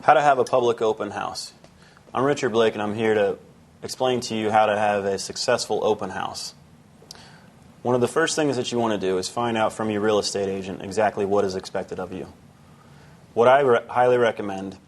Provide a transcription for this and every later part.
How to have a public open house. I'm Richard Blake, and I'm here to explain to you how to have a successful open house. One of the first things that you want to do is find out from your real estate agent exactly what is expected of you. What I highly recommend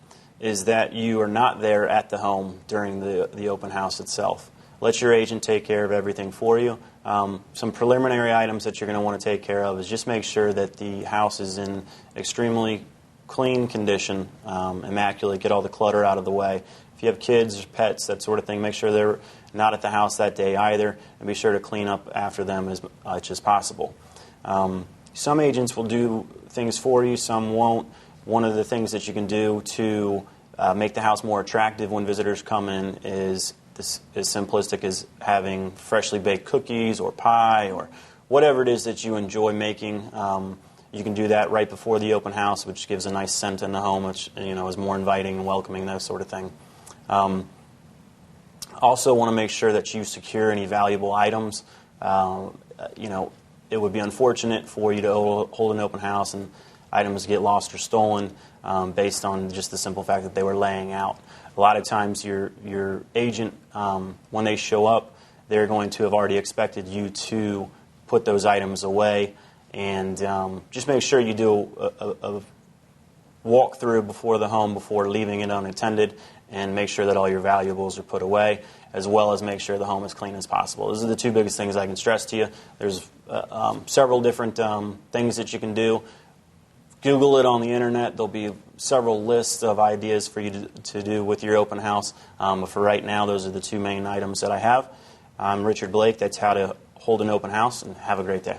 is that you are not there at the home during the open house itself. Let your agent take care of everything for you. Some preliminary items that you're going to want to take care of is just make sure that the house is in extremely clean condition, immaculate, get all the clutter out of the way. If you have kids or pets, that sort of thing, make sure they're not at the house that day either, and be sure to clean up after them as much as possible. Some agents will do things for you, some won't. One of the things that you can do to make the house more attractive when visitors come in is as simplistic as having freshly baked cookies or pie or whatever it is that you enjoy making. You can do that right before the open house, which gives a nice scent in the home, which is more inviting and welcoming, that sort of thing. Also want to make sure that you secure any valuable items. It would be unfortunate for you to hold an open house and items get lost or stolen based on just the simple fact that they were laying out. A lot of times your agent, when they show up, they're going to have already expected you to put those items away. And just make sure you do a walkthrough before the home before leaving it unattended, and make sure that all your valuables are put away, as well as make sure the home is clean as possible. Those are the two biggest things I can stress to you. There's several different things that you can do. Google it on the internet. There'll be several lists of ideas for you to do with your open house. But for right now, those are the two main items that I have. I'm Richard Blake. That's how to hold an open house, and have a great day.